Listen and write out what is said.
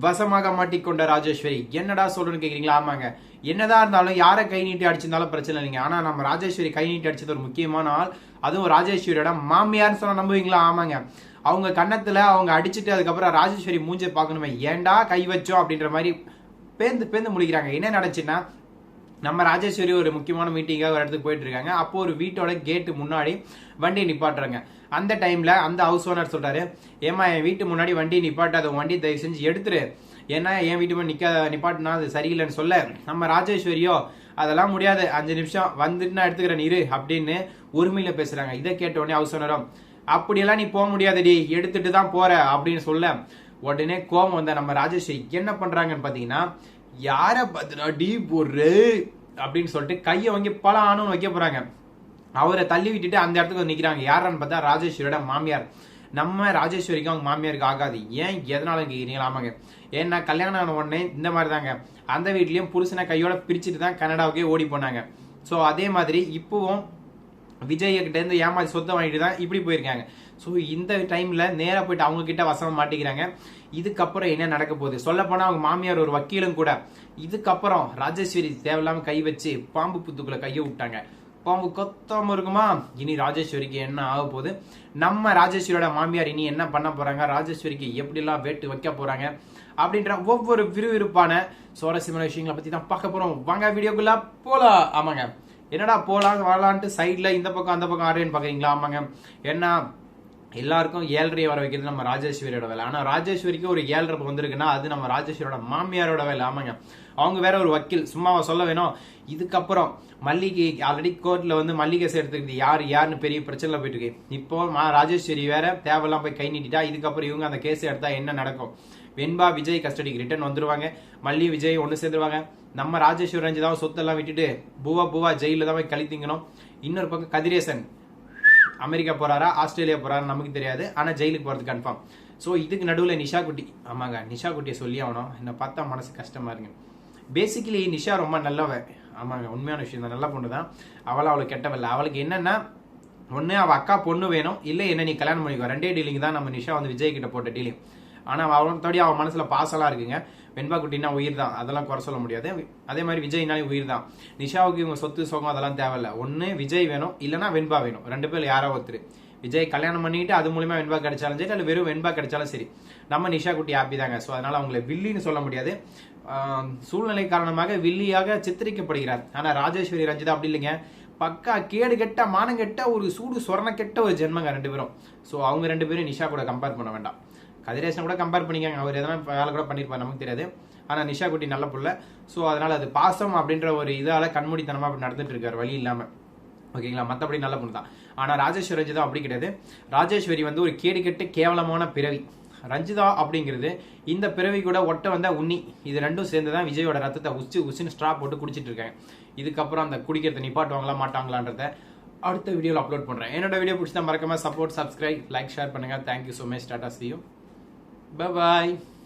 வசமாக மாட்டிக்கொண்ட ராஜேஸ்வரி. என்னடா சொல்றேன்னு கேக்குறீங்களா? ஆமாங்க, என்னதான் இருந்தாலும் யாரை கை நீட்டி அடிச்சிருந்தாலும் பிரச்சனை இல்லைங்க. ஆனா நம்ம ராஜேஸ்வரி கை நீட்டி அடிச்சது ஒரு முக்கியமான ஆள், அதுவும் ராஜேஸ்வரியோட மாமியார்னு சொன்னா நம்புவீங்களா? ஆமாங்க, அவங்க கன்னத்துல அவங்க அடிச்சுட்டு அதுக்கப்புறம் ராஜேஸ்வரி மூஞ்ச பாக்கணுமே, ஏன்டா கை வச்சோம் அப்படின்ற மாதிரி பேந்து பேந்து முழிக்கிறாங்க. என்ன நடந்துச்சுன்னா, நம்ம ராஜேஸ்வரி ஒரு முக்கியமான மீட்டிங்காக ஒரு இடத்துக்கு போயிட்டு இருக்காங்க. அப்போ ஒரு வீட்டோட கேட்டு முன்னாடி வண்டியை நிப்பாட்டுறாங்க. அந்த டைம்ல அந்த ஹவுஸ் ஓனர் சொல்றாரு, ஏமா என் வீட்டு முன்னாடி வண்டி நிப்பாட்டாத, வண்டி தயவு செஞ்சு எடுத்துரு, ஏன்னா என் வீட்டு முன்னாடி நிப்பாட்டினா அது சரியில்லைன்னு சொல்ல, நம்ம ராஜேஸ்வரியோ அதெல்லாம் முடியாது, 5 நிமிஷம் வந்துட்டு நான் எடுத்துக்கிறேன் இரு அப்படின்னு உரிமையில பேசுறாங்க. இதை கேட்ட உடனே ஹவுஸ் ஓனரும், அப்படியெல்லாம் நீ போக முடியாதுடி, எடுத்துட்டு தான் போற அப்படின்னு சொல்ல, உடனே கோபம் வந்த நம்ம ராஜேஸ்வரி என்ன பண்றாங்கன்னு பாத்தீங்கன்னா, யார பாத்துடா டீ போடுறு அப்படின்னு சொல்லிட்டு கையை வாங்கி பல ஆணும் வைக்க போறாங்க. அவரை தள்ளி விட்டுட்டு அந்த இடத்துக்கு வந்து நிக்கிறாங்க. யாரான்னு பார்த்தா ராஜேஸ்வரியோட மாமியார். நம்ம ராஜேஸ்வரிக்கு அவங்க மாமியாருக்கு ஆகாது. ஏன் எதனால கேக்குறீங்களா? ஆமாங்க, ஏன்னா கல்யாணம் ஆன உடனே இந்த மாதிரி தாங்க, அந்த வீட்லயும் புருஷனை கையோட பிரிச்சுட்டு தான் கனடாவுக்கே ஓடி போனாங்க. ஸோ அதே மாதிரி இப்பவும் விஜய் கிட்ட இருந்து ஏமாதி சொத்தை வாங்கிட்டு தான் இப்படி போயிருக்காங்க. ஸோ இந்த டைம்ல நேரா போயிட்டு அவங்க கிட்ட வசமா மாட்டிக்கிறாங்க. இதுக்கப்புறம் என்ன நடக்க போகுது? சொல்ல போனா அவங்க மாமியார் ஒரு வக்கீலும் கூட. இதுக்கப்புறம் ராஜேஸ்வரி தேவையில்லாம கை வச்சு பாம்பு புத்துக்குள்ள கையை விட்டாங்க. பாம்பு கொத்தாம இருக்குமா? இனி ராஜேஸ்வரிக்கு என்ன ஆக போகுது? நம்ம ராஜேஸ்வரியோட மாமியார் இனி என்ன பண்ண போறாங்க? ராஜேஸ்வரிக்கு எப்படி எல்லாம் வேட்டு வைக்க போறாங்க அப்படின்ற ஒவ்வொரு விறுவிறுப்பான சுவாரஸ்யமான விஷயங்களை பத்தி தான் பார்க்க போறோம். வாங்க வீடியோக்குள்ள போலாம். ஆமாங்க, என்னடா போலாம் வரலான்ட்டு சைட்ல இந்த பக்கம் அந்த பக்கம் ஆடுன்னு பாக்குறீங்களா? ஆமாங்க, ஏன்னா எல்லாருக்கும் 7:30 வர வைக்கிறது நம்ம ராஜேஸ்வரியோட வேலை. ஆனா ராஜேஸ்வரிக்கு ஒரு 7:30 வந்திருக்குன்னா அது நம்ம ராஜேஸ்வரியோட மாமியாரோட வேலை. ஆமாங்க, அவங்க வேற ஒரு வக்கீல், சும்மாவா சொல்ல வேணும். இதுக்கப்புறம் மல்லிகை ஆல்ரெடி கோர்ட்ல வந்து மல்லிகை சேர்த்துருக்கு யாருன்னு பெரிய பிரச்சனை போயிட்டு இருக்கு. இப்போ ராஜேஸ்வரி வேற தேவையெல்லாம் போய் கை நீட்டிட்டா, இதுக்கப்புறம் இவங்க அந்த கேஸ் எடுத்தா என்ன நடக்கும்? வெண்பா விஜய் கஸ்டடிக்கு ரிட்டர்ன் வந்துருவாங்க, மல்லி விஜய் ஒன்னு சேர்ந்துருவாங்க. நம்ம ராஜேஸ்வரி ரஞ்சிதாவும் சொத்தெல்லாம் விட்டுட்டு பூவா ஜெயில தான் போய் கழித்தீங்கணும். இன்னொரு பக்கம் கதிரேசன் அமெரிக்கா போறாரா ஆஸ்திரேலியா போறாரா நமக்கு தெரியாது, ஆனா ஜெயிலுக்கு போறது கன்ஃபார்ம். ஸோ இதுக்கு நடுவில் நிஷா குட்டி. ஆமாங்க, நிஷா குட்டியை சொல்லி ஆகணும், என்ன பார்த்தா மனசு கஷ்டமா இருங்க. பேசிக்கலி நிஷா ரொம்ப நல்லவ. ஆமாங்க, உண்மையான விஷயம் தான், நல்ல பொண்ணு தான். அவளுக்கு கெட்டவில்லை. அவளுக்கு என்னன்னா, ஒன்னு அவ அக்கா பொண்ணு வேணும், இல்ல என்ன நீ கல்யாணம் பண்ணிக்கோ. 2 டீலிங் தான் நம்ம நிஷா வந்து விஜய் கிட்ட போட்ட டீலிங். ஆனா அவனோட அவன் மனசுல பாசலாம் இருக்குங்க. வெண்பா குட்டினா உயிர் தான், அதெல்லாம் குறை சொல்ல முடியாது. அதே மாதிரி விஜய்னாலே உயிர் தான். நிஷாவுக்கு இவங்க சொத்து சோகம் அதெல்லாம் தேவையில்ல. ஒன்னு விஜய் வேணும், இல்லைன்னா வெண்பா வேணும். 2 பேர் யாரோ ஒருத்தர். விஜய் கல்யாணம் பண்ணிட்டு அது மூலமா வெண்பா கிடைச்சாலும் சரி, அல்ல வெறும் வெண்பா கிடைச்சாலும் சரி, நம்ம நிஷா குட்டி ஹாப்பி தாங்க. ஸோ அதனால அவங்களை வில்லின்னு சொல்ல முடியாது. சூழ்நிலை காரணமாக வில்லியாக சித்தரிக்கப்படுகிறார். ஆனா ராஜேஸ்வரி ரஞ்சிதா அப்படி இல்லைங்க, பக்கா கேடு கெட்ட மானம் கெட்ட ஒரு சூடு சொரண கெட்ட ஒரு ஜென்மங்க 2 பேரும். ஸோ அவங்க 2 பேரும் நிஷா கூட கம்பேர் பண்ண வேண்டாம். கதிரேசன் கூட கம்பேர் பண்ணிக்காங்க, அவர் எதனா வேலை கூட பண்ணிருப்பார் நமக்கு தெரியாது. ஆனா நிஷா குட்டி நல்ல புள்ள. ஸோ அதனால அது பாசம் அப்படின்ற ஒரு இதால கண்மூடித்தனமா அப்படி நடந்துட்டு இருக்காரு, வழி இல்லாம. ஓகேங்களா, மற்றபடி நல்ல பொண்ணு தான். ஆனா ராஜேஸ்வரி ரஞ்சிதா அப்படி கிடையாது. ராஜேஸ்வரி வந்து ஒரு கேடு கெட்டு கேவலமான பிறவி. ரஞ்சிதா அப்படிங்கிறது இந்த பிறவி கூட ஒட்ட வந்த உண்ணி. இது ரெண்டும் சேர்ந்துதான் விஜயோட ரத்தத்தை உச்சின்னு ஸ்ட்ரா போட்டு குடிச்சிட்டு இருக்காங்க. இதுக்கப்புறம் அந்த குடிக்கிறத நிப்பாட்டுவாங்களா மாட்டாங்களான்றத அடுத்த வீடியோவில் அப்லோட் பண்றேன். என்னோட வீடியோ பிடிச்சா மறக்காம சப்போர்ட், சப்ஸ்கிரைப், லைக், ஷேர் பண்ணுங்க. Thank you so much. Tata, see you. Bye bye.